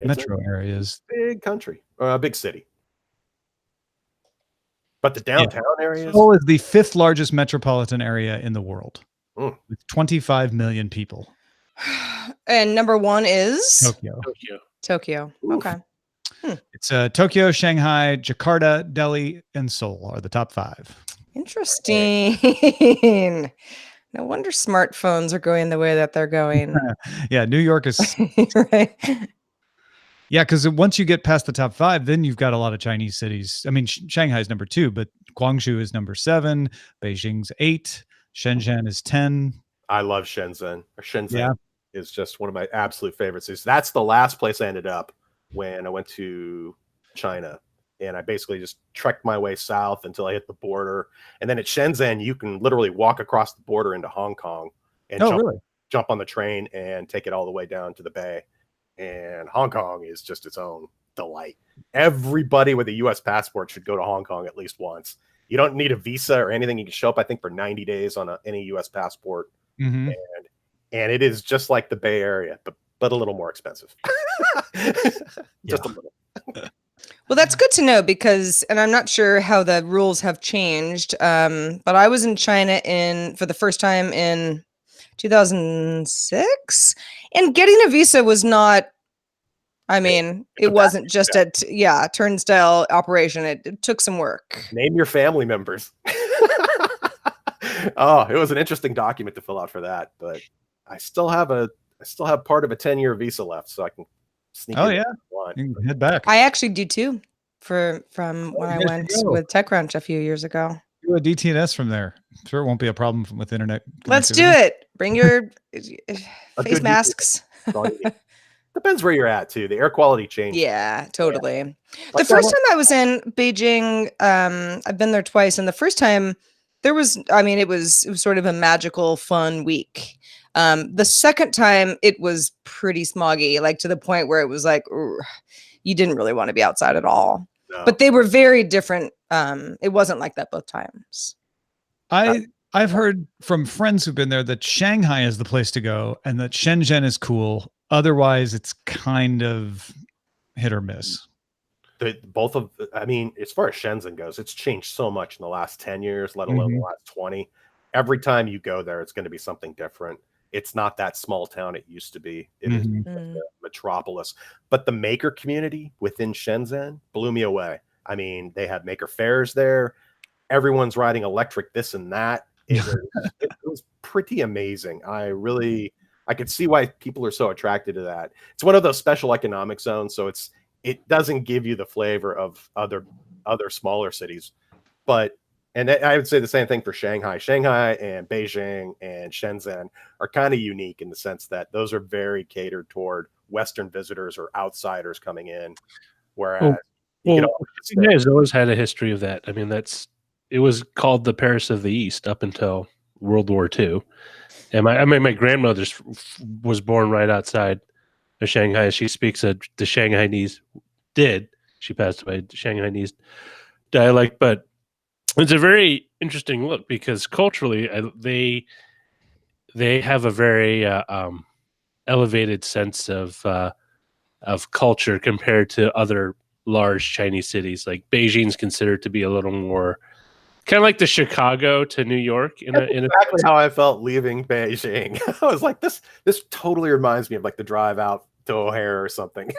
metro areas. Big country, or a big city. But the downtown areas. Seoul is the 5th largest metropolitan area in the world with 25 million people. And number 1 is Tokyo. Okay. It's Tokyo, Shanghai, Jakarta, Delhi, and Seoul are the top 5. Interesting. No wonder smartphones are going the way that they're going. Yeah, New York is right. Yeah, because once you get past the top 5, then you've got a lot of Chinese cities. I mean, Shanghai is number 2, but Guangzhou is number 7, Beijing's 8, Shenzhen is 10. I love Shenzhen. Shenzhen is just one of my absolute favorite cities. That's the last place I ended up when I went to China. And I basically just trekked my way south until I hit the border. And then at Shenzhen, you can literally walk across the border into Hong Kong and jump on the train and take it all the way down to the bay. And Hong Kong is just its own delight. Everybody with a U.S. passport should go to Hong Kong at least once. You don't need a visa or anything. You can show up, I think, for 90 days on any U.S. passport. Mm-hmm. And it is just like the Bay Area, but a little more expensive. Just a little. Well, that's good to know because, and I'm not sure how the rules have changed, but I was in China for the first time in 2006, and getting a visa was not, I mean, it wasn't just a turnstile operation. It took some work. Name your family members. Oh, it was an interesting document to fill out for that, but I still have part of a 10-year visa left, so I can sneak in. You can head back. I actually do too, from when I went with TechCrunch a few years ago. Do a DTNS from there. I'm sure it won't be a problem with internet. Let's do it. Bring your face masks. Depends where you're at too. The air quality changes. Yeah, totally. Yeah. The first time I was in Beijing, I've been there twice, and the first time it was sort of a magical, fun week. The second time it was pretty smoggy, like to the point where it was like, you didn't really want to be outside at all. No. But they were very different. It wasn't like that both times. I've heard from friends who've been there that Shanghai is the place to go and that Shenzhen is cool. Otherwise, it's kind of hit or miss. As far as Shenzhen goes, it's changed so much in the last 10 years, let alone the last 20. Every time you go there, it's going to be something different. It's not that small town it used to be. It is a metropolis. But the maker community within Shenzhen blew me away. I mean, they have maker fairs there. Everyone's riding electric this and that. It was pretty amazing. I could see why people are so attracted to that. It's one of those special economic zones, so it doesn't give you the flavor of other smaller cities. And I would say the same thing for Shanghai. Shanghai and Beijing and Shenzhen are kind of unique in the sense that those are very catered toward Western visitors or outsiders coming in. Whereas, Shanghai has always had a history of that. I mean, it was called the Paris of the East up until World War II. And my grandmother was born right outside of Shanghai. She speaks the Shanghainese. She passed away, the Shanghainese dialect, but it's a very interesting look because culturally they have a very elevated sense of culture compared to other large Chinese cities. Like Beijing's considered to be a little more kind of like the Chicago to New York. That's exactly how I felt leaving Beijing. I was like, this totally reminds me of like the drive out to O'Hare or something.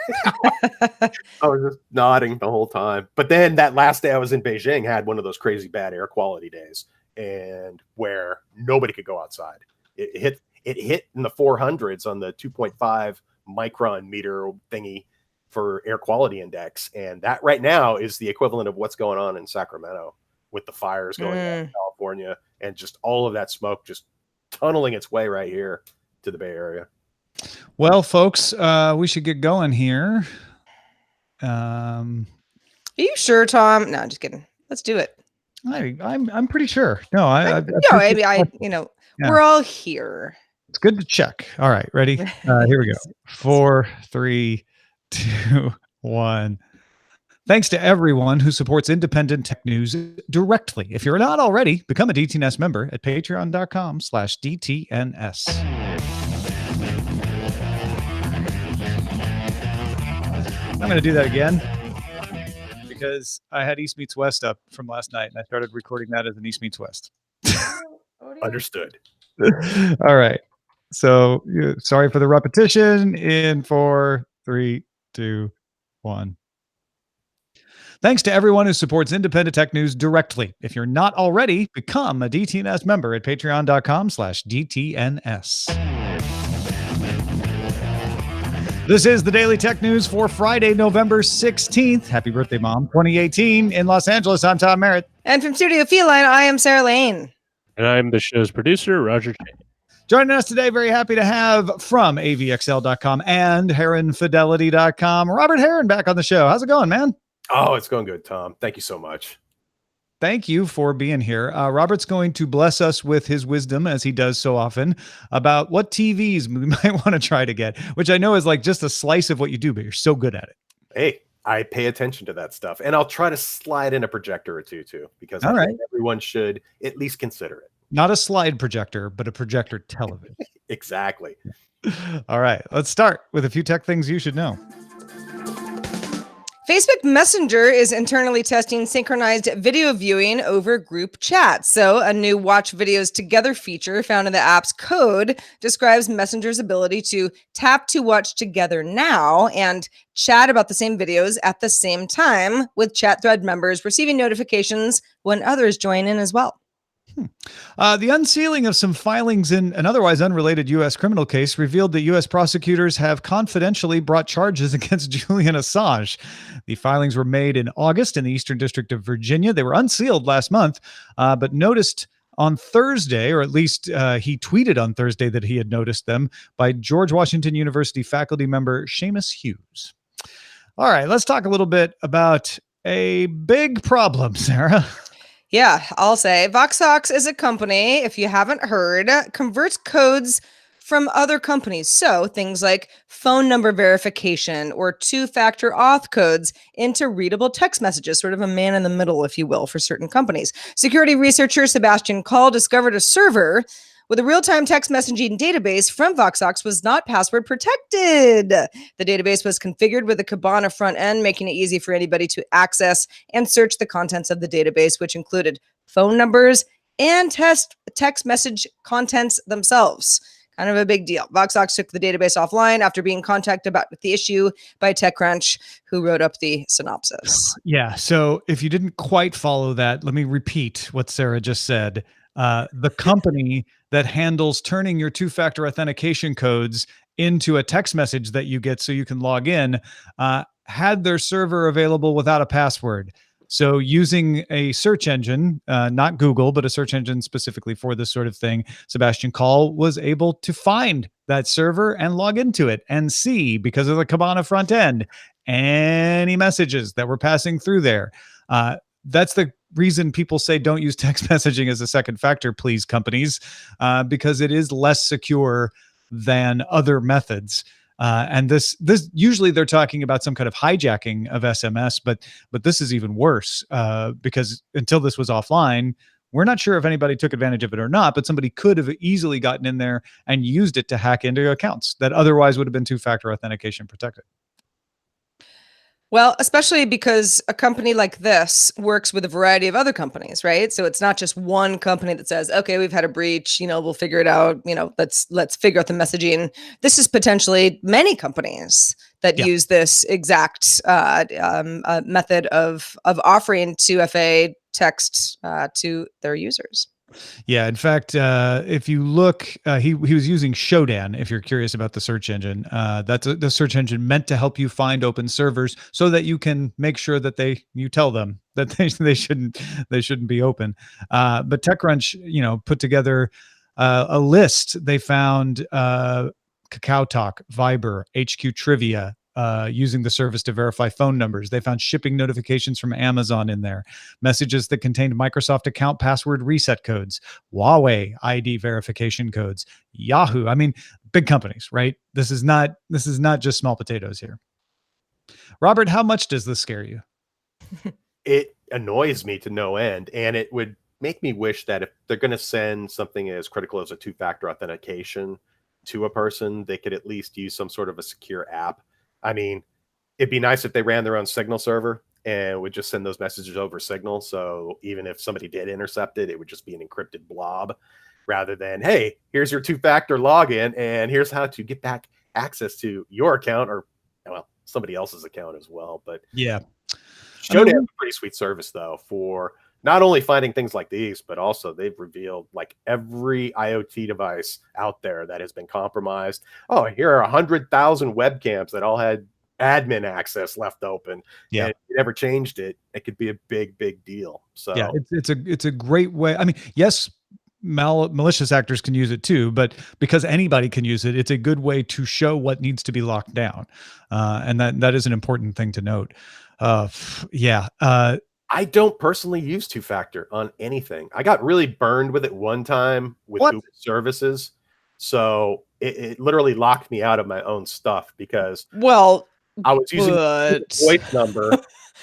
I was just nodding the whole time. But then that last day I was in Beijing had one of those crazy bad air quality days, and where nobody could go outside. It hit in the 400s on the 2.5 micron meter thingy for air quality index, and that right now is the equivalent of what's going on in Sacramento with the fires going on in California, and just all of that smoke just tunneling its way right here to the Bay Area. Well, folks, we should get going here. Are you sure, Tom? No, I'm just kidding. Let's do it. I'm pretty sure. No, we're all here. It's good to check. All right, ready? Here we go. 4, 3, 2, 1. Thanks to everyone who supports independent tech news directly. If you're not already, become a DTNS member at patreon.com/DTNS. I'm going to do that again because I had East Meets West up from last night, and I started recording that as an East Meets West. Understood. All right. So sorry for the repetition. In 4, 3, 2, 1. Thanks to everyone who supports independent tech news directly. If you're not already, become a DTNS member at patreon.com/DTNS. This is the Daily Tech News for Friday, November 16th. Happy birthday, Mom. 2018 in Los Angeles. I'm Tom Merritt. And from Studio Feline, I am Sarah Lane. And I'm the show's producer, Roger Chang. Joining us today, very happy to have from avxl.com and heronfidelity.com, Robert Heron back on the show. How's it going, man? Oh, it's going good, Tom. Thank you so much. Thank you for being here. Robert's going to bless us with his wisdom, as he does so often, about what TVs we might want to try to get, which I know is like just a slice of what you do, but you're so good at it. Hey, I pay attention to that stuff, and I'll try to slide in a projector or two, too, because I think everyone should at least consider it. Not a slide projector, but a projector television. Exactly. All right, let's start with a few tech things you should know. Facebook Messenger is internally testing synchronized video viewing over group chat. So a new watch videos together feature found in the app's code describes Messenger's ability to tap to watch together now and chat about the same videos at the same time, with chat thread members receiving notifications when others join in as well. The unsealing of some filings in an otherwise unrelated U.S. criminal case revealed that U.S. prosecutors have confidentially brought charges against Julian Assange. The filings were made in August in the Eastern District of Virginia. They were unsealed last month, but noticed on Thursday, or at least he tweeted on Thursday that he had noticed them, by George Washington University faculty member Seamus Hughes. All right, let's talk a little bit about a big problem, Sarah. Yeah, I'll say Voxox is a company, if you haven't heard, converts codes from other companies. So things like phone number verification or two-factor auth codes into readable text messages, sort of a man in the middle, if you will, for certain companies. Security researcher Sebastian Call discovered a server with a real-time text messaging database from Voxox was not password protected. The database was configured with a Kibana front end, making it easy for anybody to access and search the contents of the database, which included phone numbers and text message contents themselves. Kind of a big deal. Voxox took the database offline after being contacted about the issue by TechCrunch, who wrote up the synopsis. Yeah, so if you didn't quite follow that, let me repeat what Sarah just said. The company that handles turning your two-factor authentication codes into a text message that you get so you can log in had their server available without a password. So using a search engine, not Google, but a search engine specifically for this sort of thing, Sebastian Call was able to find that server and log into it and see, because of the Kibana front end, any messages that were passing through there. That's the reason people say don't use text messaging as a second factor, please, companies, because it is less secure than other methods. And this usually they're talking about some kind of hijacking of SMS, but this is even worse because until this was offline, we're not sure if anybody took advantage of it or not, but somebody could have easily gotten in there and used it to hack into accounts that otherwise would have been two-factor authentication protected. Well, especially because a company like this works with a variety of other companies, right? So it's not just one company that says, okay, we've had a breach, we'll figure it out. Let's figure out the messaging. This is potentially many companies that use this exact method of offering 2FA text to their users. Yeah, in fact, if you look, he was using Shodan, if you're curious about the search engine. That's the search engine meant to help you find open servers so that you can make sure that you tell them that they shouldn't be open. But TechCrunch, put together a list. They found Kakao Talk, Viber, HQ Trivia, using the service to verify phone numbers. They found shipping notifications from Amazon in there, messages that contained Microsoft account password reset codes, Huawei ID verification codes, Yahoo. I mean, big companies, right? This is not just small potatoes here. Robert, how much does this scare you? It annoys me to no end, and it would make me wish that if they're going to send something as critical as a two-factor authentication to a person, they could at least use some sort of a secure app. I mean, It'd be nice if they ran their own Signal server and would just send those messages over Signal. So even if somebody did intercept it, it would just be an encrypted blob rather than, hey, here's your two-factor login and here's how to get back access to your account or, well, somebody else's account as well. But yeah, Shodan has a pretty sweet service though for not only finding things like these, but also they've revealed like every IoT device out there that has been compromised. Oh, here are 100,000 webcams that all had admin access left open. Yeah, and if you never changed it, it could be a big deal. So yeah, it's a great way. I mean, yes, malicious actors can use it too, but because anybody can use it, it's a good way to show what needs to be locked down, and that is an important thing to note. I don't personally use two-factor on anything. I got really burned with it one time with Google services, so it literally locked me out of my own stuff because I was using voice number,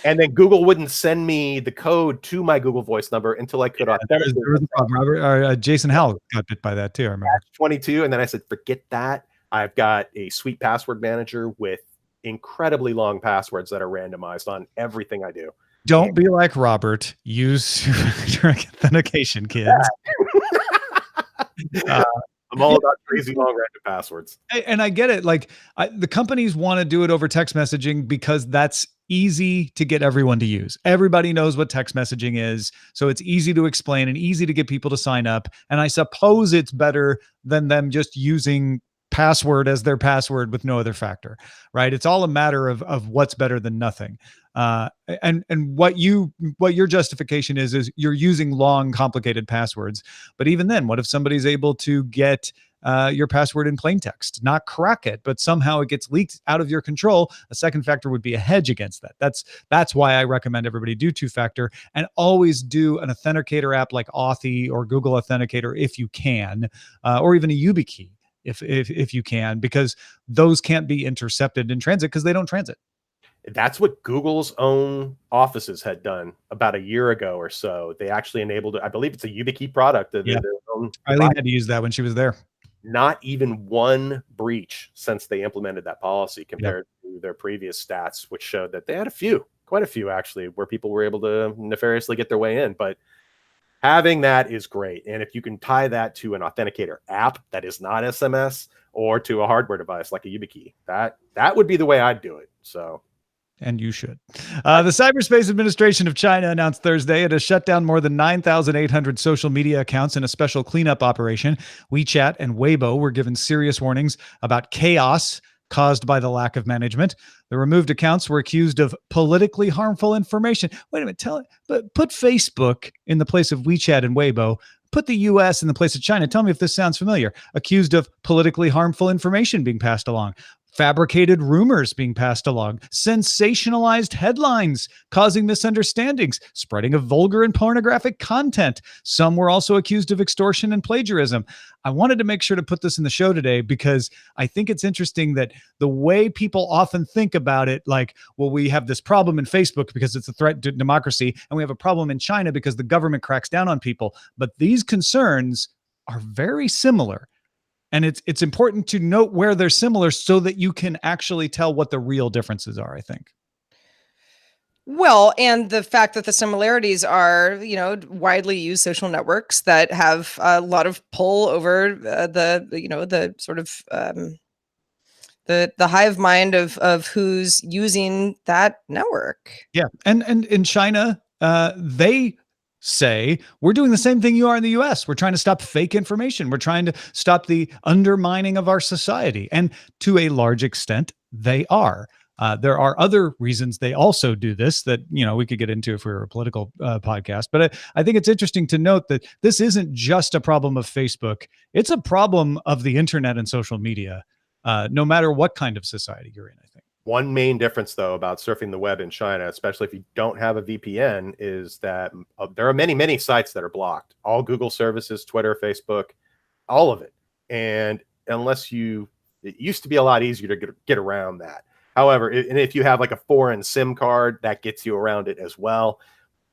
and then Google wouldn't send me the code to my Google Voice number until I could authenticate. There was a problem. Robert, Jason Howell got bit by that too. I remember. 22, and then I said, forget that. I've got a sweet password manager with incredibly long passwords that are randomized on everything I do. Don't be like Robert. Use authentication, kids. I'm all about crazy long random passwords. And I get it. Like the companies want to do it over text messaging because that's easy to get everyone to use. Everybody knows what text messaging is. So it's easy to explain and easy to get people to sign up. And I suppose it's better than them just using password as their password with no other factor, right? It's all a matter of what's better than nothing. And what your justification is you're using long, complicated passwords. But even then, what if somebody's able to get your password in plain text, not crack it, but somehow it gets leaked out of your control? A second factor would be a hedge against that. That's why I recommend everybody do two-factor and always do an authenticator app like Authy or Google Authenticator if you can, or even a YubiKey if you can, because those can't be intercepted in transit because they don't transit. That's what Google's own offices had done about a year ago or so. They actually enabled it. I believe it's a YubiKey product. Eileen had to use that when she was there. Not even one breach since they implemented that policy compared to their previous stats, which showed that they had quite a few actually, where people were able to nefariously get their way in. But having that is great. And if you can tie that to an authenticator app that is not SMS or to a hardware device like a YubiKey, that would be the way I'd do it. So. And you should. The Cyberspace Administration of China announced Thursday it has shut down more than 9,800 social media accounts in a special cleanup operation. WeChat and Weibo were given serious warnings about chaos caused by the lack of management. The removed accounts were accused of politically harmful information. Wait a minute, but put Facebook in the place of WeChat and Weibo. Put the U.S. in the place of China. Tell me if this sounds familiar. Accused of politically harmful information being passed along. Fabricated rumors being passed along, sensationalized headlines causing misunderstandings, spreading of vulgar and pornographic content. Some were also accused of extortion and plagiarism. I wanted to make sure to put this in the show today because I think it's interesting that the way people often think about it, like, well, we have this problem in Facebook because it's a threat to democracy, and we have a problem in China because the government cracks down on people. But these concerns are very similar. And it's important to note where they're similar so that you can actually tell what the real differences are, I think. Well, and the fact that the similarities are, widely used social networks that have a lot of pull over the sort of the hive mind of who's using that network. Yeah. And in China, they say we're doing the same thing you are in the US. We're trying to stop fake information. We're trying to stop the undermining of our society. And to a large extent, they are. There are other reasons they also do this that, we could get into if we were a political podcast. But I think it's interesting to note that this isn't just a problem of Facebook. It's a problem of the internet and social media, no matter what kind of society you're in, I think. One main difference, though, about surfing the web in China, especially if you don't have a VPN, is that there are many, many sites that are blocked. All Google services, Twitter, Facebook, all of it. And it used to be a lot easier to get around that. However, and if you have like a foreign SIM card, that gets you around it as well.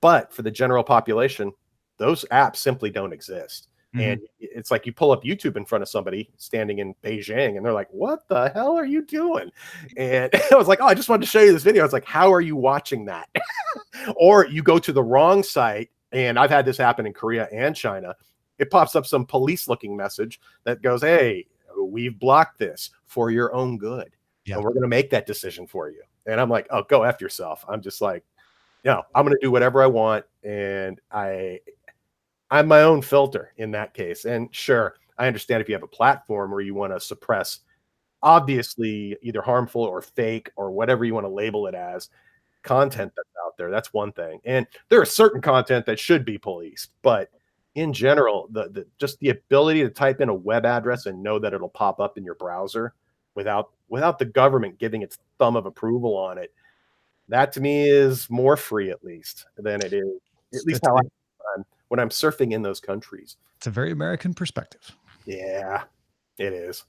But for the general population, those apps simply don't exist. And it's like you pull up YouTube in front of somebody standing in Beijing and they're like, what the hell are you doing? And I was like, oh, I just wanted to show you this video. I was like, how are you watching that? Or you go to the wrong site, and I've had this happen in Korea and China. It pops up some police looking message that goes, hey, we've blocked this for your own good. Yeah. And we're going to make that decision for you. And I'm like, oh, go F yourself. I'm just like, no, I'm going to do whatever I want. And I'm my own filter in that case. And sure, I understand if you have a platform where you want to suppress obviously either harmful or fake or whatever you want to label it as content that's out there. That's one thing. And there is certain content that should be policed, but in general, just the ability to type in a web address and know that it'll pop up in your browser without the government giving its thumb of approval on it, that to me is more free at least than it is, at least how when I'm surfing in those countries. It's a very American perspective. Yeah, it is.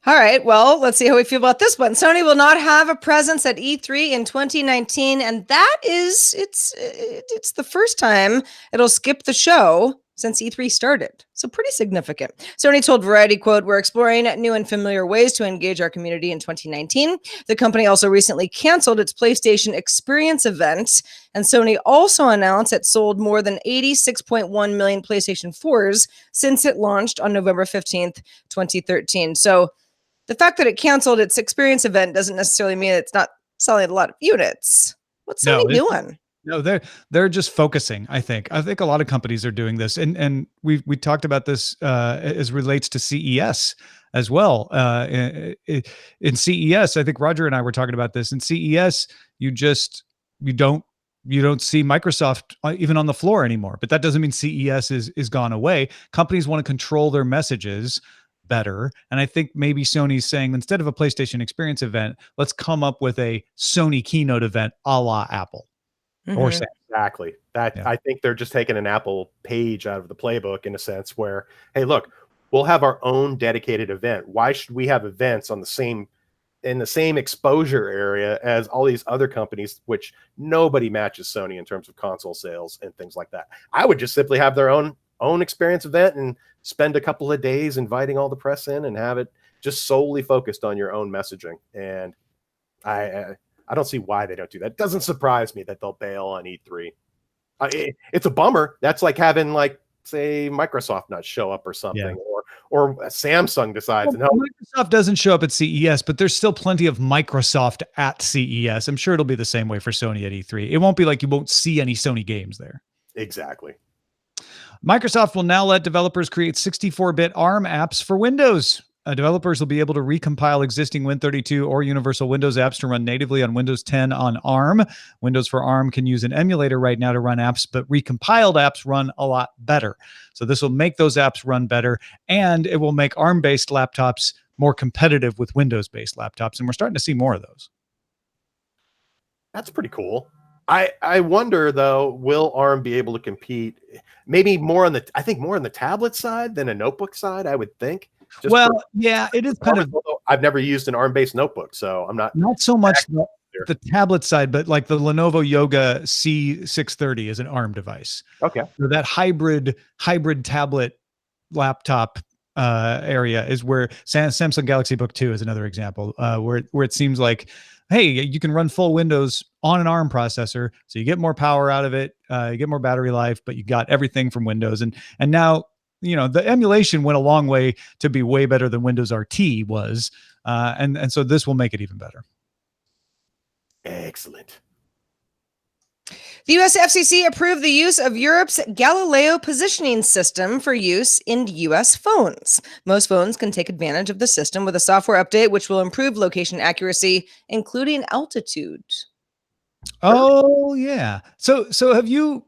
All right, well, let's see how we feel about this one. Sony will not have a presence at E3 in 2019, and that is, it's the first time it'll skip the show since E3 started. So pretty significant. Sony told Variety, quote, we're exploring new and familiar ways to engage our community in 2019. The company also recently canceled its PlayStation Experience event, and Sony also announced it sold more than 86.1 million PlayStation 4s since it launched on November 15th, 2013. So the fact that it canceled its Experience event doesn't necessarily mean it's not selling a lot of units. What's Sony doing? No, they're just focusing. I think a lot of companies are doing this, and we talked about this as relates to CES as well. In CES, I think Roger and I were talking about this. In CES, you don't see Microsoft even on the floor anymore. But that doesn't mean CES is gone away. Companies want to control their messages better, and I think maybe Sony's saying, instead of a PlayStation Experience event, let's come up with a Sony keynote event a la Apple. Or exactly that. Yeah. I think they're just taking an Apple page out of the playbook in a sense where, hey, look, we'll have our own dedicated event. Why should we have events on in the same exposure area as all these other companies, which nobody matches Sony in terms of console sales and things like that? I would just simply have their own experience event and spend a couple of days inviting all the press in and have it just solely focused on your own messaging. And I don't see why they don't do that. It doesn't surprise me that they'll bail on E3. It's a bummer. That's like having, like, say, Microsoft not show up or something, or Samsung decides. Well, Microsoft doesn't show up at CES, but there's still plenty of Microsoft at CES. I'm sure it'll be the same way for Sony at E3. It won't be like you won't see any Sony games there. Exactly. Microsoft will now let developers create 64-bit ARM apps for Windows. Developers will be able to recompile existing Win32 or Universal Windows apps to run natively on Windows 10 on ARM. Windows for ARM can use an emulator right now to run apps, but recompiled apps run a lot better. So this will make those apps run better, and it will make ARM-based laptops more competitive with Windows-based laptops, and we're starting to see more of those. That's pretty cool. I wonder, though, will ARM be able to compete maybe more on the tablet side than a notebook side, I would think. Yeah, it is kind of. I've never used an ARM-based notebook, so I'm not so much the tablet side, but like the Lenovo Yoga C630 is an ARM device. Okay, so that hybrid tablet laptop area is where Samsung Galaxy Book 2 is another example, where it seems like, hey, you can run full Windows on an ARM processor, so you get more power out of it, you get more battery life, but you got everything from Windows, and now. The emulation went a long way to be way better than Windows RT was. And so this will make it even better. Excellent. The US FCC approved the use of Europe's Galileo positioning system for use in US phones. Most phones can take advantage of the system with a software update, which will improve location accuracy, including altitude. Oh, yeah. So have you...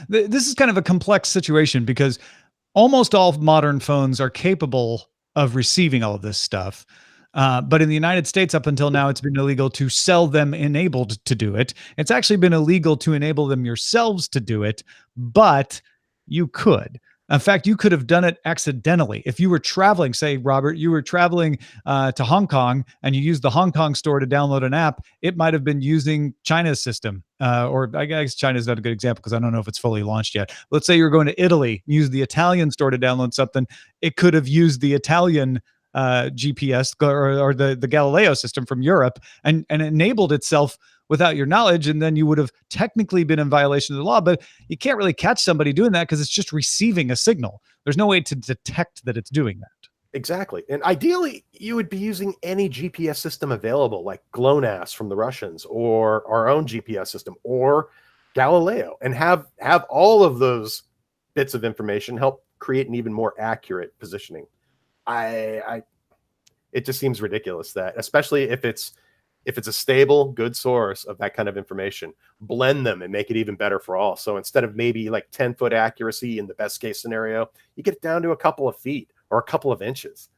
This is kind of a complex situation because almost all modern phones are capable of receiving all of this stuff. But in the United States, up until now, it's been illegal to sell them enabled to do it. It's actually been illegal to enable them yourselves to do it, but you could. In fact, you could have done it accidentally. If you were traveling, say, Robert, you were traveling to Hong Kong and you used the Hong Kong store to download an app, it might have been using China's system. Or I guess China's not a good example because I don't know if it's fully launched yet. Let's say you're going to Italy, use the Italian store to download something. It could have used the Italian GPS or the Galileo system from Europe and enabled itself without your knowledge, and then you would have technically been in violation of the law. But you can't really catch somebody doing that because it's just receiving a signal. There's no way to detect that it's doing that. Exactly. And ideally, you would be using any GPS system available, like GLONASS from the Russians, or our own GPS system, or Galileo, and have all of those bits of information help create an even more accurate positioning. It just seems ridiculous that, especially if it's a stable, good source of that kind of information, blend them and make it even better for all. So instead of maybe like 10-foot accuracy in the best case scenario, you get it down to a couple of feet or a couple of inches.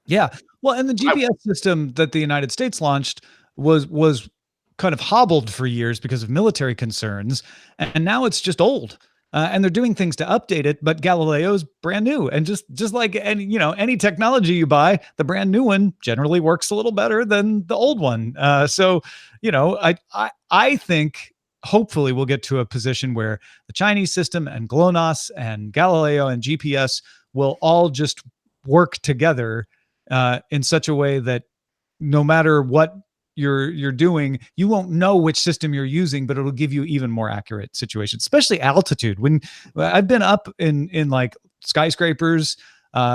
Yeah. Well, and the GPS system that the United States launched was kind of hobbled for years because of military concerns, and now it's just old. And they're doing things to update it, but Galileo's brand new. And just like any technology you buy, the brand new one generally works a little better than the old one. So I think hopefully we'll get to a position where the Chinese system and GLONASS and Galileo and GPS will all just work together in such a way that no matter what you're doing, you won't know which system you're using, but it'll give you even more accurate situations, especially altitude. When I've been up in like skyscrapers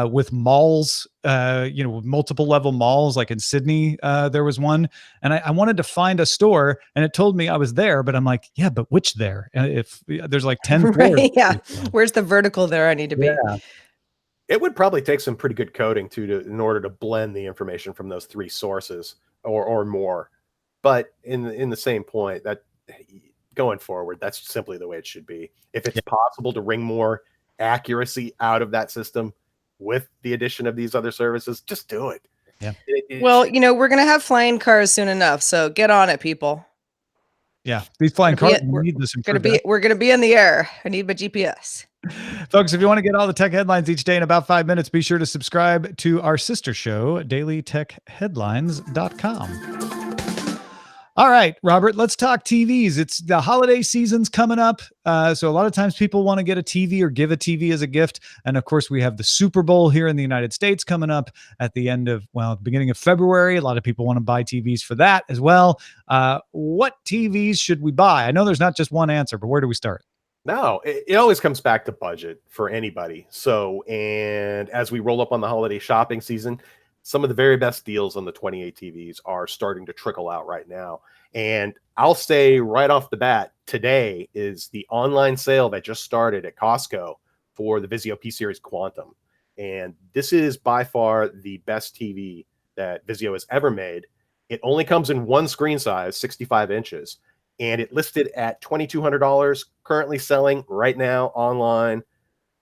with malls, with multiple level malls, like in Sydney, there was one, and I wanted to find a store, and it told me I was there, but I'm like, yeah, but which there? If there's like 10 floors. Yeah, where's the vertical there I need to be? Yeah. It would probably take some pretty good coding in order to blend the information from those three sources or more. But in the same point, that going forward, that's simply the way it should be. If it's possible to wring more accuracy out of that system with the addition of these other services, just do it. Yeah. Well, we're going to have flying cars soon enough, so get on it, people. Yeah. These flying cars need this improvement. We're going to be in the air. I need my GPS. Folks, if you want to get all the tech headlines each day in about 5 minutes, be sure to subscribe to our sister show, dailytechheadlines.com. All right, Robert, let's talk TVs. It's the holiday season's coming up. So a lot of times people want to get a TV or give a TV as a gift. And of course, we have the Super Bowl here in the United States coming up at the beginning of February. A lot of people want to buy TVs for that as well. What TVs should we buy? I know there's not just one answer, but where do we start? No, it always comes back to budget for anybody. So, and as we roll up on the holiday shopping season, some of the very best deals on the 28 TVs are starting to trickle out right now. And I'll say right off the bat, today is the online sale that just started at Costco for the Vizio P-Series Quantum. And this is by far the best TV that Vizio has ever made. It only comes in one screen size, 65 inches. And it listed at $2,200, currently selling right now online,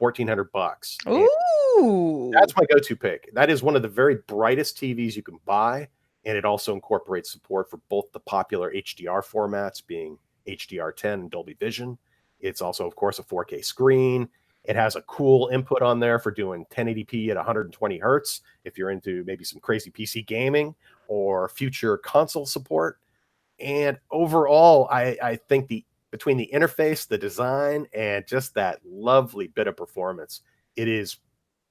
$1,400. Ooh, that's my go-to pick. That is one of the very brightest TVs you can buy, and it also incorporates support for both the popular HDR formats, being HDR10 and Dolby Vision. It's also, of course, a 4K screen. It has a cool input on there for doing 1080p at 120 hertz if you're into maybe some crazy PC gaming or future console support. And overall, I think between the interface, the design, and just that lovely bit of performance, it is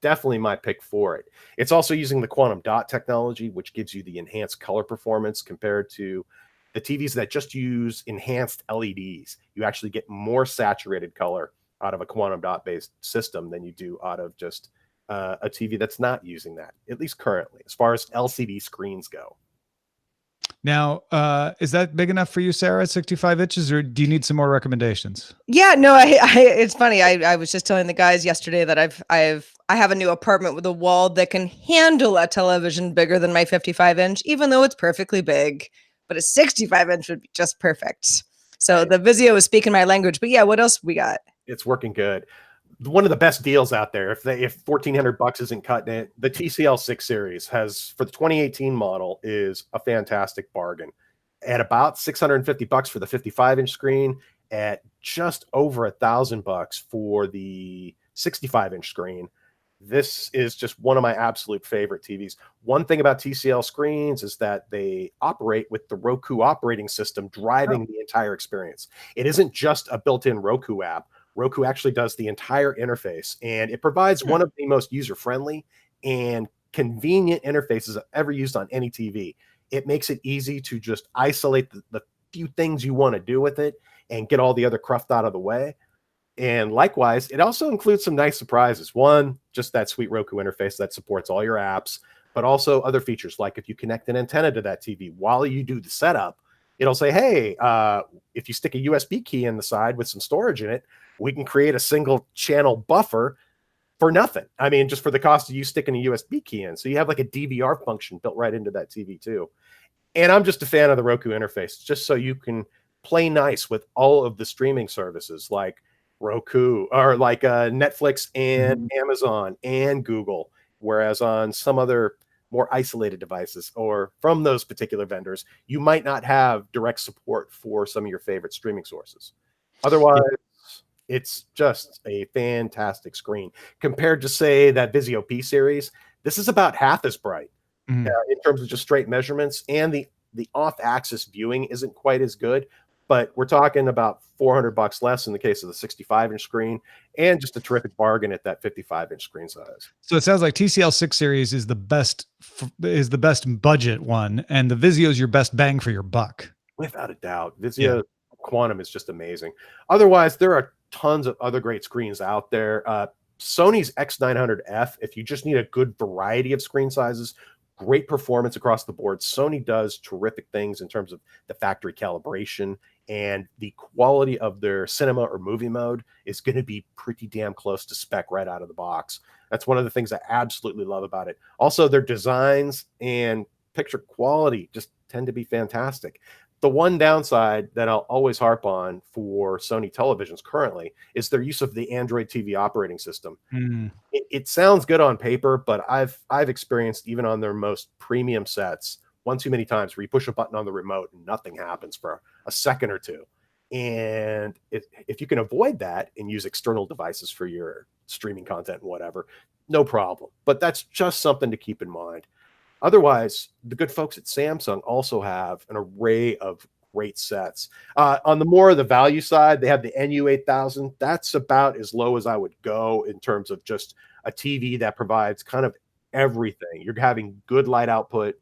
definitely my pick for it. It's also using the quantum dot technology, which gives you the enhanced color performance compared to the TVs that just use enhanced LEDs. You actually get more saturated color out of a quantum dot based system than you do out of just a TV that's not using that, at least currently, as far as LCD screens go. Now, is that big enough for you, Sarah, 65 inches, or do you need some more recommendations? Yeah, no, it's funny. I was just telling the guys yesterday that I have a new apartment with a wall that can handle a television bigger than my 55 inch, even though it's perfectly big, but a 65 inch would be just perfect. So the Vizio is speaking my language, but yeah, what else we got? It's working good. One of the best deals out there, if $1,400 isn't cutting it, the TCL 6 series has, for the 2018 model, is a fantastic bargain at about $650 for the 55 inch screen, at just over $1,000 for the 65-inch screen. This is just one of my absolute favorite TVs. One thing about TCL screens is that they operate with the Roku operating system driving the entire experience. It isn't just a built-in Roku app. Roku actually does the entire interface, and it provides one of the most user-friendly and convenient interfaces I've ever used on any TV. It makes it easy to just isolate the few things you want to do with it and get all the other cruft out of the way. And likewise, it also includes some nice surprises. One, just that sweet Roku interface that supports all your apps, but also other features like if you connect an antenna to that TV while you do the setup, it'll say, hey, if you stick a USB key in the side with some storage in it, we can create a single channel buffer for nothing. I mean, just for the cost of you sticking a USB key in. So you have like a DVR function built right into that TV too. And I'm just a fan of the Roku interface, just so you can play nice with all of the streaming services like Roku or like Netflix and Amazon and Google. Whereas on some other more isolated devices or from those particular vendors, you might not have direct support for some of your favorite streaming sources. Otherwise, it's just a fantastic screen. Compared to, say, that Vizio P-Series, this is about half as bright in terms of just straight measurements, and the off-axis viewing isn't quite as good, but we're talking about $400 less in the case of the 65-inch screen, and just a terrific bargain at that 55-inch screen size. So it sounds like TCL 6 Series is the best budget one, and the Vizio is your best bang for your buck. Without a doubt. Vizio Quantum is just amazing. Otherwise, there are tons of other great screens out there. Sony's X900F, if you just need a good variety of screen sizes, great performance across the board. Sony does terrific things in terms of the factory calibration, and the quality of their cinema or movie mode is going to be pretty damn close to spec right out of the box. That's one of the things I absolutely love about it. Also, their designs and picture quality just tend to be fantastic. The one downside that I'll always harp on for Sony televisions currently is their use of the Android TV operating system. It sounds good on paper, but I've experienced, even on their most premium sets, one too many times where you push a button on the remote and nothing happens for a second or two. And if you can avoid that and use external devices for your streaming content and whatever, no problem. But that's just something to keep in mind. Otherwise, the good folks at Samsung also have an array of great sets. On the more of the value side, they have the NU8000. That's about as low as I would go in terms of just a TV that provides kind of everything. You're having good light output,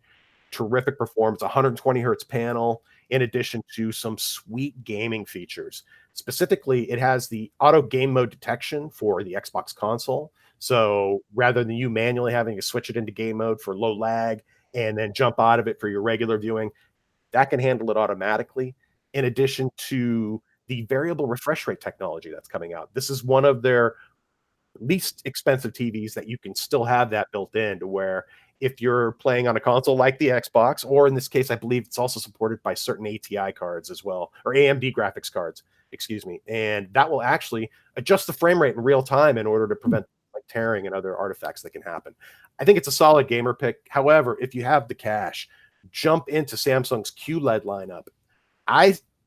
terrific performance, 120 hertz panel, in addition to some sweet gaming features. Specifically, it has the auto game mode detection for the Xbox console. So rather than you manually having to switch it into game mode for low lag and then jump out of it for your regular viewing, that can handle it automatically, in addition to the variable refresh rate technology that's coming out. This is one of their least expensive TVs that you can still have that built in, to where if you're playing on a console like the Xbox, or in this case, I believe it's also supported by certain ATI cards as well, or AMD graphics cards, excuse me. And that will actually adjust the frame rate in real time in order to prevent like tearing and other artifacts that can happen. I think it's a solid gamer pick. However, if you have the cash, jump into Samsung's QLED lineup.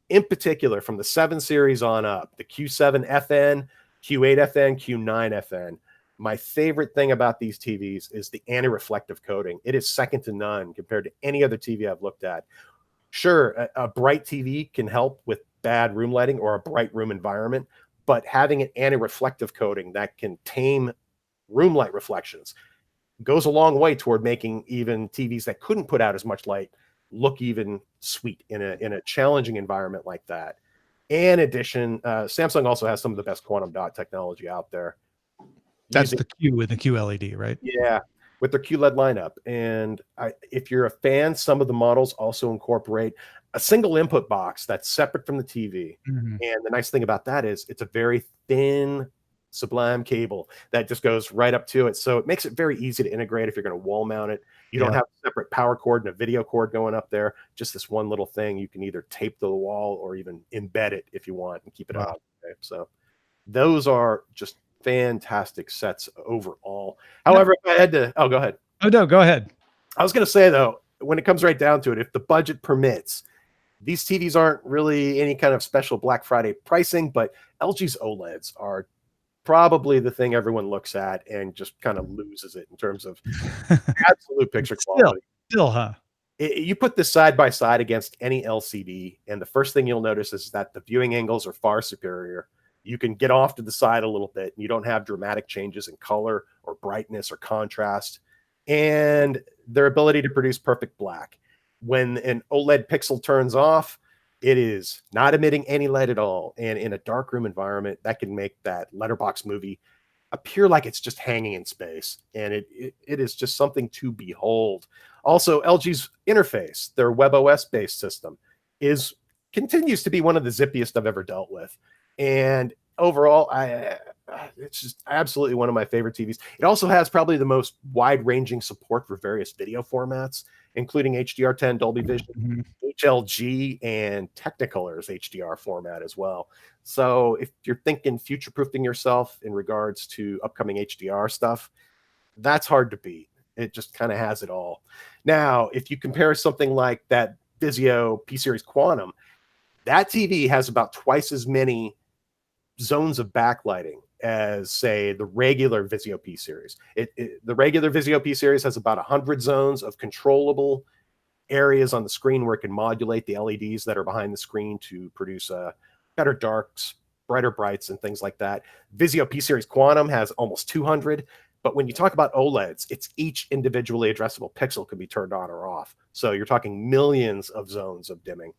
In particular, from the 7 series on up, the Q7FN, Q8FN, Q9FN, my favorite thing about these TVs is the anti-reflective coating. It is second to none compared to any other TV I've looked at. Sure, a bright TV can help with bad room lighting or a bright room environment, but having an anti-reflective coating that can tame room light reflections goes a long way toward making even TVs that couldn't put out as much light look even sweet in a challenging environment like that. In addition, Samsung also has some of the best quantum dot technology out there. That's the Q with the QLED, right? Yeah, with their QLED lineup. And if you're a fan, some of the models also incorporate a single input box that's separate from the TV. And the nice thing about that is it's a very thin Sublime cable that just goes right up to it. So it makes it very easy to integrate if you're going to wall mount it. You don't have a separate power cord and a video cord going up there. Just this one little thing you can either tape to the wall or even embed it if you want and keep it out. Okay? So those are just fantastic sets overall. However, if I had to, go ahead. Oh, no, go ahead. I was going to say, though, when it comes right down to it, if the budget permits, these TVs aren't really any kind of special Black Friday pricing, but LG's OLEDs are probably the thing everyone looks at and just kind of loses it in terms of absolute picture quality. Still, huh? You put this side by side against any LCD, and the first thing you'll notice is that the viewing angles are far superior. You can get off to the side a little bit, and you don't have dramatic changes in color or brightness or contrast, and their ability to produce perfect black. When an OLED pixel turns off, it is not emitting any light at all. And in a darkroom environment, that can make that letterbox movie appear like it's just hanging in space. And it is just something to behold. Also, LG's interface, their WebOS based system, continues to be one of the zippiest I've ever dealt with. And overall, it's just absolutely one of my favorite TVs. It also has probably the most wide-ranging support for various video formats, including HDR10, Dolby Vision, HLG, and Technicolor's HDR format as well. So if you're thinking future-proofing yourself in regards to upcoming HDR stuff, that's hard to beat. It just kind of has it all. Now, if you compare something like that Vizio P-Series Quantum, that TV has about twice as many zones of backlighting as, say, the regular Vizio P-Series. The regular Vizio P-Series has about 100 zones of controllable areas on the screen where it can modulate the LEDs that are behind the screen to produce better darks, brighter brights, and things like that. Vizio P-Series Quantum has almost 200. But when you talk about OLEDs, it's each individually addressable pixel can be turned on or off. So you're talking millions of zones of dimming.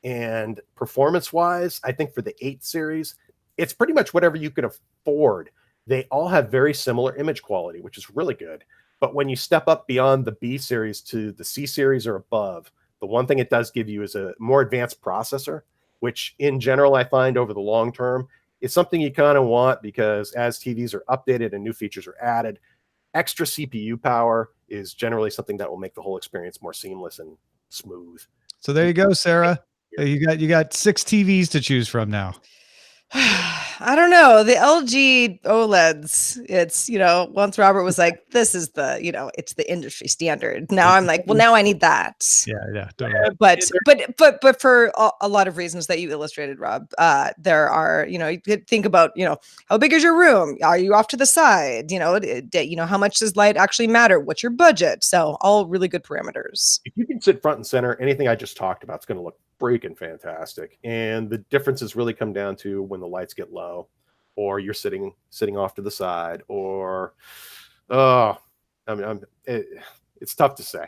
And performance-wise, I think for the 8 series, it's pretty much whatever you could afford. They all have very similar image quality, which is really good. But when you step up beyond the B series to the C series or above, the one thing it does give you is a more advanced processor, which in general, I find over the long term, is something you kind of want, because as TVs are updated and new features are added, extra CPU power is generally something that will make the whole experience more seamless and smooth. So there you go, Sarah. You got 6 TVs to choose from now. I don't know. The LG OLEDs, it's, once Robert was like, this is the, it's the industry standard. Now I'm like, well, now I need that. Yeah. Totally. But for a lot of reasons that you illustrated, Rob, there are, you could think about, how big is your room? Are you off to the side? How much does light actually matter? What's your budget? So all really good parameters. If you can sit front and center, anything I just talked about is going to look freaking fantastic. And the differences really come down to when the lights get low, or you're sitting off to the side, or it's tough to say.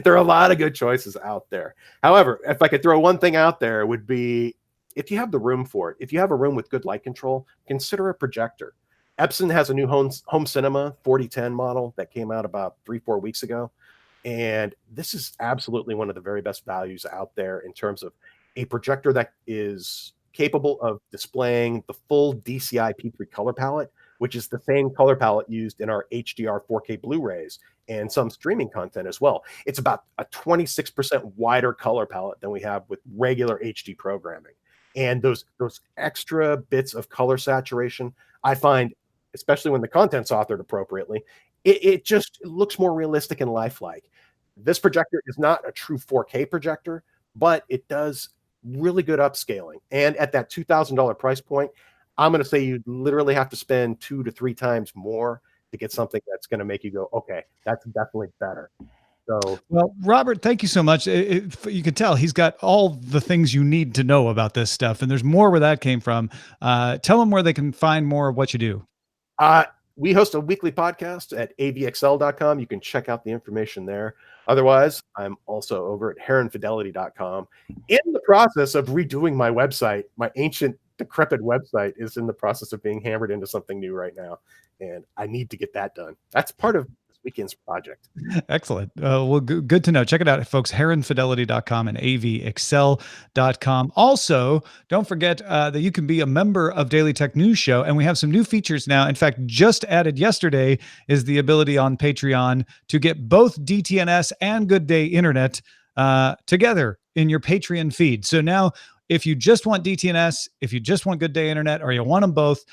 There are a lot of good choices out there. However, if I could throw one thing out there, it would be, if you have the room for it, if you have a room with good light control, consider a projector. Epson has a new home cinema 4010 model that came out about 3-4 weeks ago. And this is absolutely one of the very best values out there in terms of a projector that is capable of displaying the full DCI P3 color palette, which is the same color palette used in our HDR 4K Blu-rays and some streaming content as well. It's about a 26% wider color palette than we have with regular HD programming. And those extra bits of color saturation, I find, especially when the content's authored appropriately, it just looks more realistic and lifelike. This projector is not a true 4K projector, but it does really good upscaling. And at that $2,000 price point, I'm going to say you literally have to spend 2 to 3 times more to get something that's going to make you go, okay, that's definitely better. So, well, Robert, thank you so much. You can tell he's got all the things you need to know about this stuff, and there's more where that came from. Tell them where they can find more of what you do. We host a weekly podcast at avxl.com. You can check out the information there. Otherwise, I'm also over at heronfidelity.com. In the process of redoing my website, my ancient, decrepit website is in the process of being hammered into something new right now. And I need to get that done. That's part of this weekend's project. Excellent. Well, good to know. Check it out, folks. heronfidelity.com and avxl.com. Also, don't forget that you can be a member of Daily Tech News Show, and we have some new features now. In fact, just added yesterday is the ability on Patreon to get both DTNS and Good Day Internet together in your Patreon feed. So now, if you just want DTNS, if you just want Good Day Internet, or you want them both,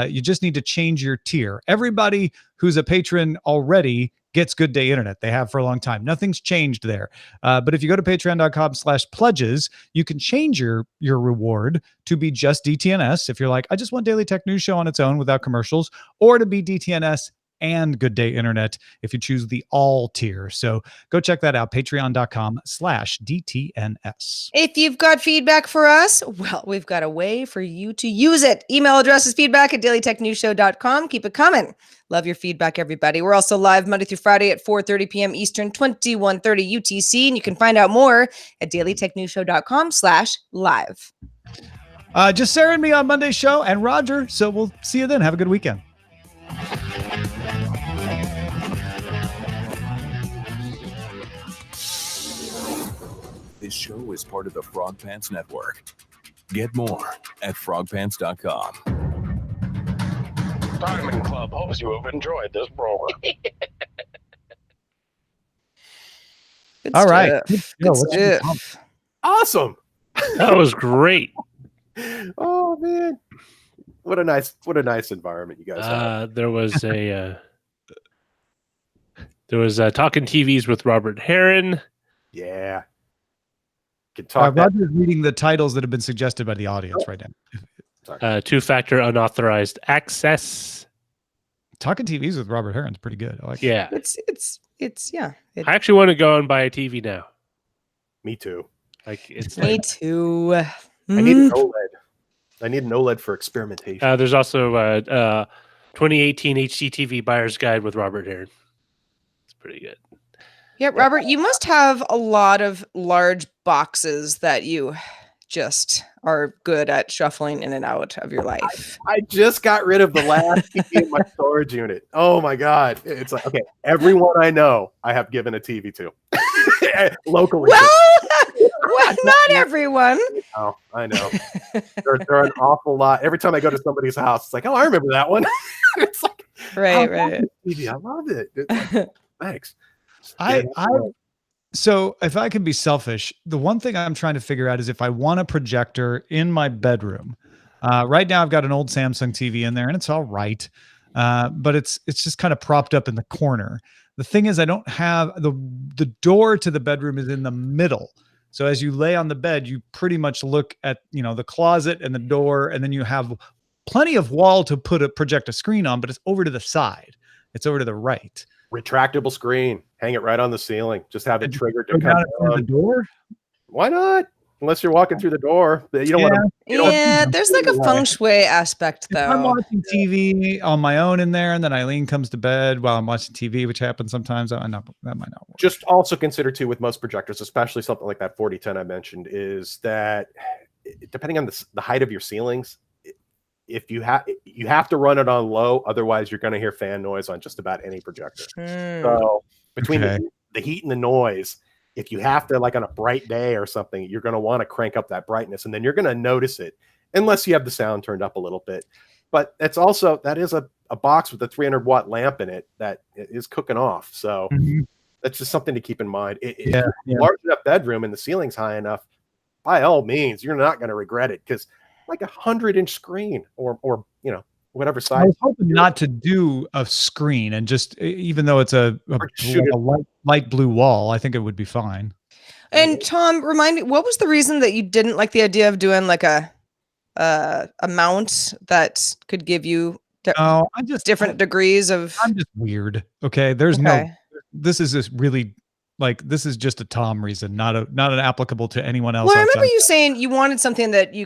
you just need to change your tier. Everybody who's a patron already gets good day internet. They have for a long time. Nothing's changed there. But if you go to patreon.com/pledges, you can change your reward to be just DTNS. If you're like, I just want Daily Tech News Show on its own without commercials, or to be DTNS and good day internet if you choose the all tier. So go check that out, patreon.com/DTNS. If you've got feedback for us, well, we've got a way for you to use it. Email address is feedback@dailytechnewsshow.com. Keep it coming. Love your feedback, everybody. We're also live Monday through Friday at 4:30 p.m. Eastern, 21:30 UTC. And you can find out more at dailytechnewsshow.com/live. Just Sarah and me on Monday's show, and Roger. So we'll see you then. Have a good weekend. This show is part of the Frog Pants Network. Get more at frogpants.com. Diamond Club hopes you have enjoyed this program. All right. Good stuff. Awesome. That was great. Oh man, what a nice environment you guys have. There was Talking TVs with Robert Heron. Yeah. Can talk Roger's reading the titles that have been suggested by the audience right now. Two-factor unauthorized access. Talking TVs with Robert Heron's pretty good. I like it. Yeah. It's yeah. I actually want to go and buy a TV now. Me too. Like it's Me like, too. I need an OLED. I need an OLED for experimentation. there's also 2018 HDTV buyer's guide with Robert Heron. It's pretty good. Yeah, Robert, you must have a lot of large boxes that you just are good at shuffling in and out of your life. I just got rid of the last TV in my storage unit. Oh my God. It's like, okay, everyone I know I have given a TV to. Locally. Well, not everyone. Oh, I know. There are an awful lot. Every time I go to somebody's house, it's like, oh, I remember that one. It's like, Right. TV. I love it. It's like, thanks. So if I can be selfish, the one thing I'm trying to figure out is if I want a projector in my bedroom. Right now I've got an old Samsung TV in there and it's all right. But it's just kind of propped up in the corner. The thing is I don't have the door to the bedroom is in the middle. So as you lay on the bed, you pretty much look at, the closet and the door, and then you have plenty of wall to project a screen on, but it's over to the side. It's over to the right. Retractable screen. Hang it right on the ceiling. Just have it triggered to Go down in the door. Why not? Unless you're walking through the door. You don't want to. Yeah, there's like a feng shui aspect though. If I'm watching TV on my own in there, and then Eileen comes to bed while I'm watching TV, which happens sometimes. That might not work. Just also consider too with most projectors, especially something like that 4010 I mentioned, is that depending on the height of your ceilings, if you have to run it on low, otherwise you're going to hear fan noise on just about any projector. So between the heat and the noise, if you have to, like on a bright day or something, you're going to want to crank up that brightness, and then you're going to notice it unless you have the sound turned up a little bit. But that is a box with a 300-watt lamp in it that is cooking off. So that's just something to keep in mind. Large enough bedroom and the ceiling's high enough, by all means, you're not going to regret it, because like 100-inch screen or whatever size. I was hoping not to do a screen, and just even though it's a light blue wall, I think it would be fine. And Tom, remind me, what was the reason that you didn't like the idea of doing like a mount that could give you different degrees of? I'm just weird. Okay, this is just really. This is just a Tom reason, not an applicable to anyone else. Well, I remember you saying you wanted something that you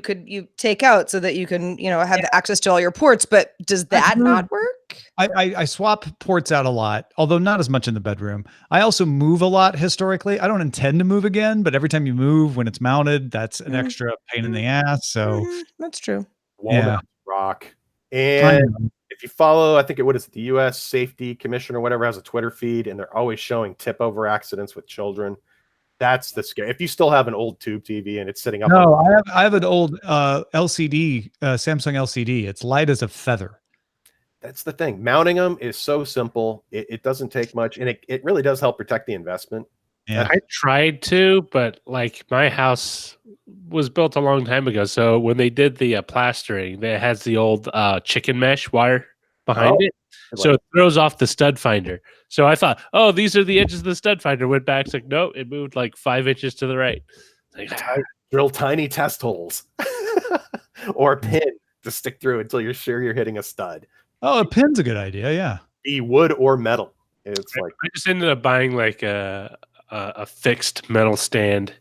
take out so that you can, have access to all your ports, but does that not work? I swap ports out a lot, although not as much in the bedroom. I also move a lot historically. I don't intend to move again, but every time you move, when it's mounted, that's an extra pain in the ass. So that's true. Walnut rock. And if you follow, I think the U.S. Safety Commission or whatever has a Twitter feed, and they're always showing tip over accidents with children. That's the scare. If you still have an old tube TV and it's sitting up. No, I have an old LCD, Samsung LCD. It's light as a feather. That's the thing. Mounting them is so simple. It doesn't take much, and it really does help protect the investment. Yeah. I tried to, but my house was built a long time ago. So when they did the plastering, it has the old chicken mesh wire behind it. So it throws off the stud finder. So I thought, oh, these are the edges of the stud finder. Went back, it's like, no, it moved like 5 inches to the right. Like, drill tiny test holes or a pin to stick through until you're sure you're hitting a stud. Oh, a pin's a good idea. Yeah. Be wood or metal. It's like I just ended up buying like a fixed metal stand.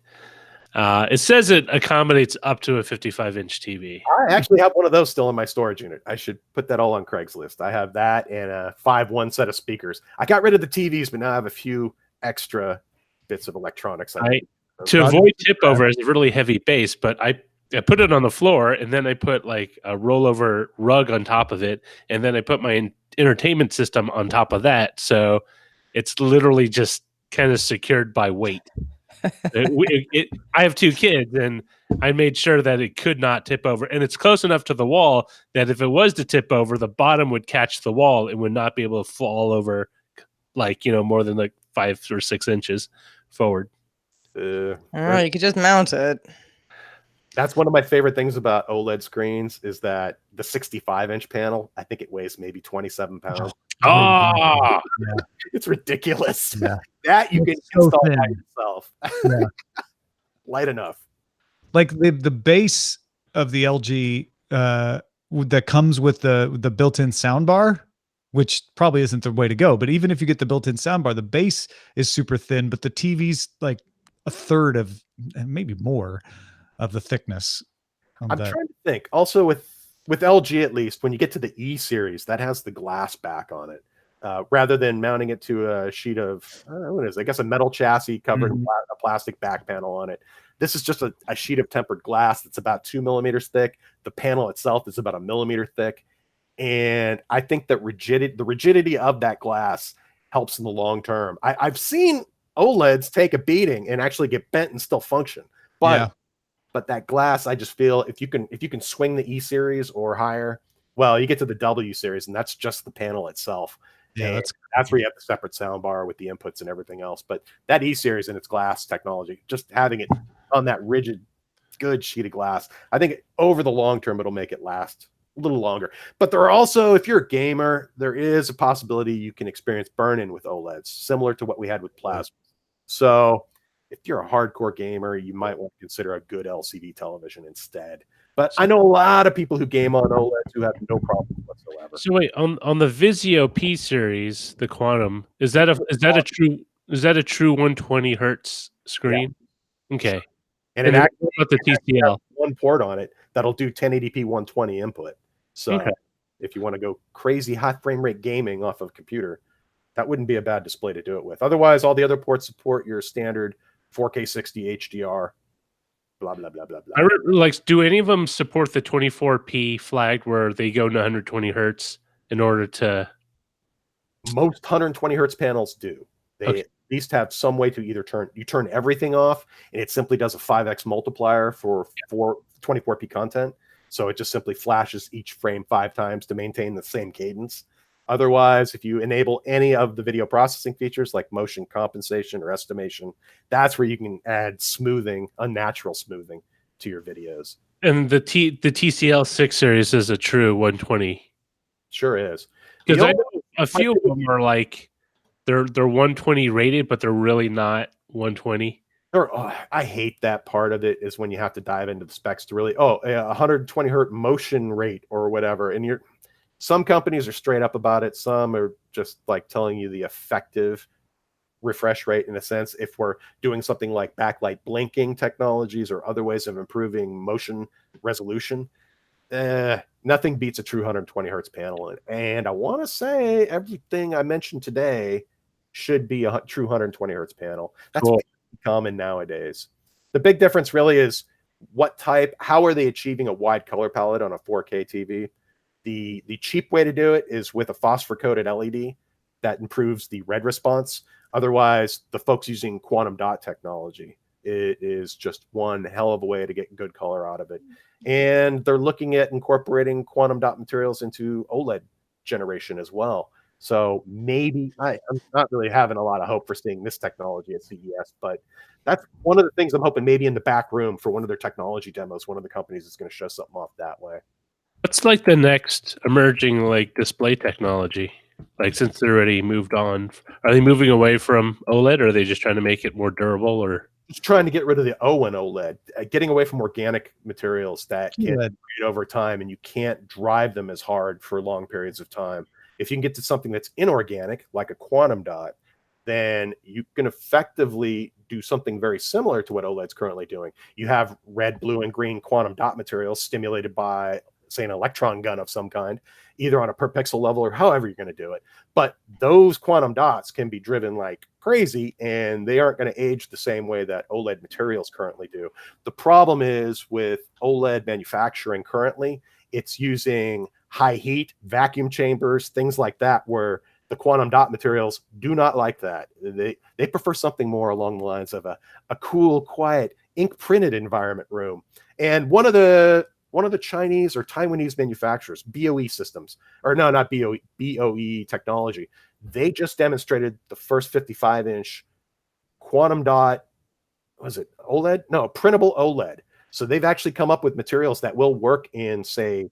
It says it accommodates up to a 55-inch TV. I actually have one of those still in my storage unit. I should put that all on Craigslist. I have that and a 5-1 set of speakers. I got rid of the TVs, but now I have a few extra bits of electronics. To avoid tip over, it's a really heavy base, but I put it on the floor, and then I put like a rollover rug on top of it, and then I put my entertainment system on top of that. So it's literally just kind of secured by weight. I have 2 kids, and I made sure that it could not tip over, and it's close enough to the wall that if it was to tip over, the bottom would catch the wall and would not be able to fall over, like, more than like 5 or 6 inches forward. You could just mount it. That's one of my favorite things about OLED screens is that the 65-inch panel, I think it weighs maybe 27 pounds. Oh, yeah. It's ridiculous. Yeah. That you can install by yourself. Yeah. Light enough. Like the base of the LG that comes with the built-in soundbar, which probably isn't the way to go. But even if you get the built-in soundbar, the base is super thin, but the TV's like a third of, maybe more, of the thickness. I'm trying to think. Also with LG, at least, when you get to the E-series, that has the glass back on it. Rather than mounting it to a sheet of, I don't know what it is, I guess a metal chassis covered in a plastic back panel on it. This is just a sheet of tempered glass that's about 2 millimeters thick. The panel itself is about 1 millimeter thick. And I think that the rigidity of that glass helps in the long term. I've seen OLEDs take a beating and actually get bent and still function. But that glass, I just feel if you can swing the E-series or higher, well, you get to the W series, and that's just the panel itself. Yeah, that's where you have the separate sound bar with the inputs and everything else. But that E-series and its glass technology, just having it on that rigid, good sheet of glass, I think over the long term, it'll make it last a little longer. But there are also, if you're a gamer, there is a possibility you can experience burn-in with OLEDs, similar to what we had with plasma. So if you're a hardcore gamer, you might want to consider a good LCD television instead. But I know a lot of people who game on OLEDs who have no problem whatsoever. So wait, on the Vizio P-Series, the Quantum, is that a true 120 hertz screen? Yeah. Okay. And it actually got the TCL. Has one port on it that'll do 1080p 120 input. So if you want to go crazy high frame rate gaming off of a computer, that wouldn't be a bad display to do it with. Otherwise, all the other ports support your standard 4K 60 HDR, blah, blah, blah, blah, blah. Do any of them support the 24p flagged where they go to 120 hertz in order to? Most 120 hertz panels do. They at least have some way to either turn everything off, and it simply does a 5x multiplier for 24p content. So it just simply flashes each frame 5 times to maintain the same cadence. Otherwise, if you enable any of the video processing features like motion compensation or estimation, that's where you can add smoothing, unnatural smoothing to your videos. And the TCL 6 series is a true 120. Sure is. Because I know a few of them are like they're 120 rated, but they're really not 120. I hate that part of it is when you have to dive into the specs to really 120 hertz motion rate or whatever, and some companies are straight up about it. Some are just like telling you the effective refresh rate in a sense. If we're doing something like backlight blinking technologies or other ways of improving motion resolution, nothing beats a true 120 hertz panel. And I want to say everything I mentioned today should be a true 120 hertz panel. That's common nowadays. The big difference really is how are they achieving a wide color palette on a 4K TV? The cheap way to do it is with a phosphor-coated LED that improves the red response. Otherwise, the folks using quantum dot technology, it is just one hell of a way to get good color out of it. And they're looking at incorporating quantum dot materials into OLED generation as well. So maybe I'm not really having a lot of hope for seeing this technology at CES, but that's one of the things I'm hoping maybe in the back room for one of their technology demos, one of the companies is going to show something off that way. What's like the next emerging like display technology? Like, since they're already moved on, are they moving away from OLED, or are they just trying to make it more durable? Or Just trying to get rid of the O in OLED, getting away from organic materials that can QLED. degrade over time, and you can't drive them as hard for long periods of time. If you can get to something that's inorganic, like a quantum dot, then you can effectively do something very similar to what OLED's currently doing. You have red, blue, and green quantum dot materials stimulated by, say, an electron gun of some kind, either on a per pixel level or however you're going to do it. But those quantum dots can be driven like crazy, and they aren't going to age the same way that OLED materials currently do. The problem is with OLED manufacturing currently, it's using high heat, vacuum chambers, things like that, where the quantum dot materials do not like that. They prefer something more along the lines of a cool, quiet, ink printed environment room. And one of the Chinese or Taiwanese manufacturers, BOE Systems, or no, not BOE Technology, they just demonstrated the first 55-inch quantum dot, was it OLED? No, printable OLED. So they've actually come up with materials that will work in, say,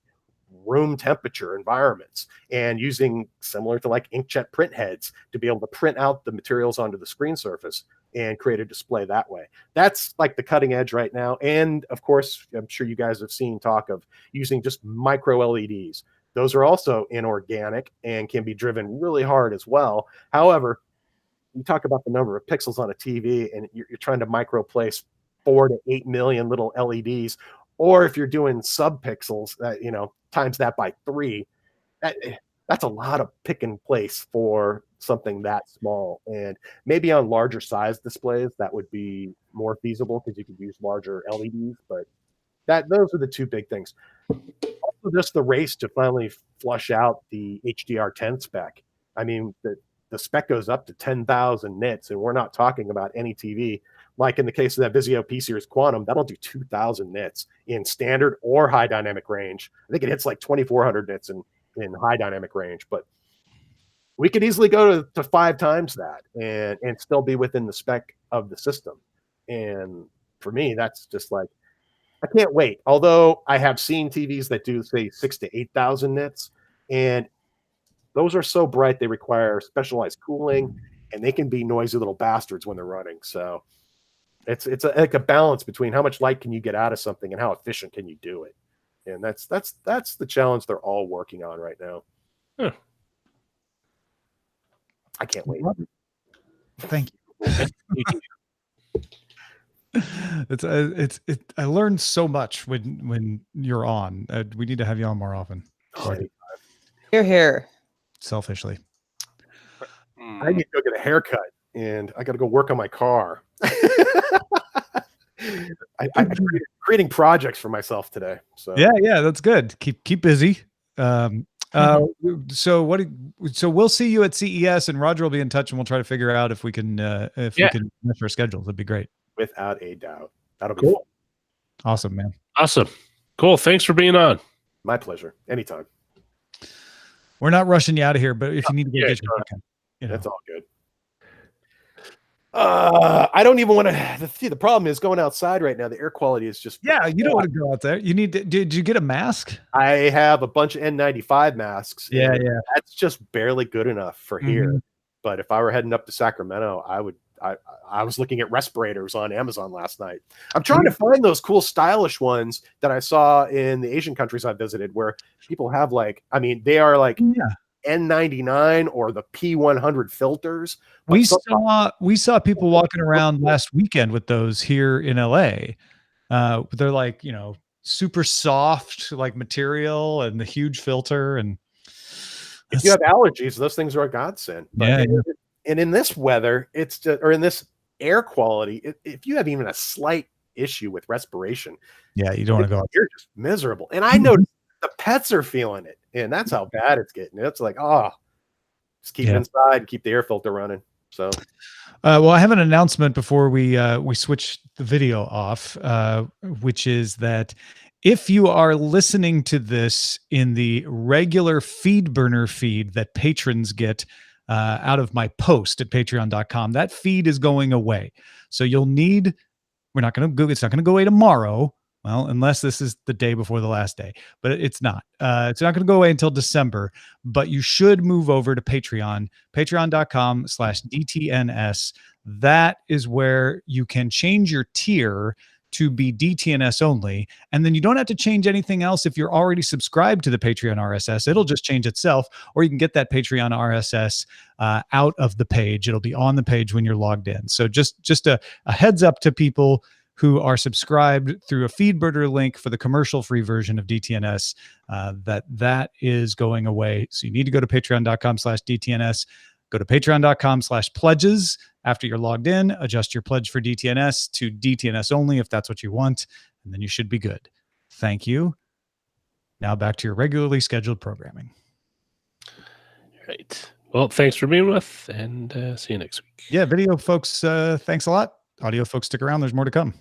room temperature environments, and using similar to like inkjet print heads to be able to print out the materials onto the screen surface and create a display that way. That's like the cutting edge right now. And of course, I'm sure you guys have seen talk of using just micro LEDs. Those are also inorganic and can be driven really hard as well. However, you talk about the number of pixels on a TV, and you're trying to micro place 4 to 8 million little LEDs, or if you're doing sub pixels, times that by 3, that's a lot of pick and place for something that small. And maybe on larger size displays that would be more feasible because you could use larger LEDs. But those are the two big things. Also, just the race to finally flush out the HDR10 spec. I mean, the spec goes up to 10,000 nits, and we're not talking about any TV. Like in the case of that Vizio P-Series Quantum, that'll do 2,000 nits in standard or high dynamic range. I think it hits like 2,400 nits in high dynamic range, but we could easily go to 5 times that and still be within the spec of the system. And for me, that's just like, I can't wait. Although I have seen TVs that do, say, 6,000 to 8,000 nits, and those are so bright they require specialized cooling, and they can be noisy little bastards when they're running. So it's like a balance between how much light can you get out of something and how efficient can you do it. And that's the challenge they're all working on right now. Huh. I can't wait. Thank you. I learned so much when you're on. We need to have you on more often. Hear, hear. Selfishly, I need to go get a haircut, and I got to go work on my car. I'm creating projects for myself today. So yeah, that's good. Keep busy. So we'll see you at CES, and Roger will be in touch, and we'll try to figure out if we can we can match our schedules. That'd be great. Without a doubt. That'll be cool. Awesome, man. Awesome. Cool. Thanks for being on. My pleasure. Anytime. We're not rushing you out of here, but if you need to get your that's all good. I don't even want to see. The problem is going outside right now. The air quality is just you don't want to go out there. You need to. Did you get a mask? I have a bunch of N95 masks. Yeah. That's just barely good enough for here. But if I were heading up to Sacramento, I was looking at respirators on Amazon last night. I'm trying to find those cool, stylish ones that I saw in the Asian countries I visited, where people have they are like N99 or the P100 filters. We saw people walking around last weekend with those here in LA. They're like, super soft, like material, and the huge filter. And if you have allergies, those things are a godsend. But and in this weather, or in this air quality, if you have even a slight issue with respiration, you don't want to go out. You're just miserable. And I noticed the pets are feeling it, and that's how bad it's getting. It's like, just keep it inside, keep the air filter running. So, well, I have an announcement before we switch the video off, which is that if you are listening to this in the regular FeedBurner feed that patrons get out of my post at patreon.com, that feed is going away. So it's not going to go away tomorrow. Well, unless this is the day before the last day, but it's not. It's not going to go away until December, but you should move over to Patreon, patreon.com/DTNS. That is where you can change your tier to be DTNS only. And then you don't have to change anything else if you're already subscribed to the Patreon RSS. It'll just change itself, or you can get that Patreon RSS out of the page. It'll be on the page when you're logged in. So just a heads up to people who are subscribed through a FeedBurner link for the commercial-free version of DTNS, that is going away. So you need to go to patreon.com/DTNS, go to patreon.com/pledges after you're logged in, adjust your pledge for DTNS to DTNS only if that's what you want, and then you should be good. Thank you. Now back to your regularly scheduled programming. Right. Well, thanks for being with, and see you next week. Yeah, video folks, thanks a lot. Audio folks, stick around. There's more to come.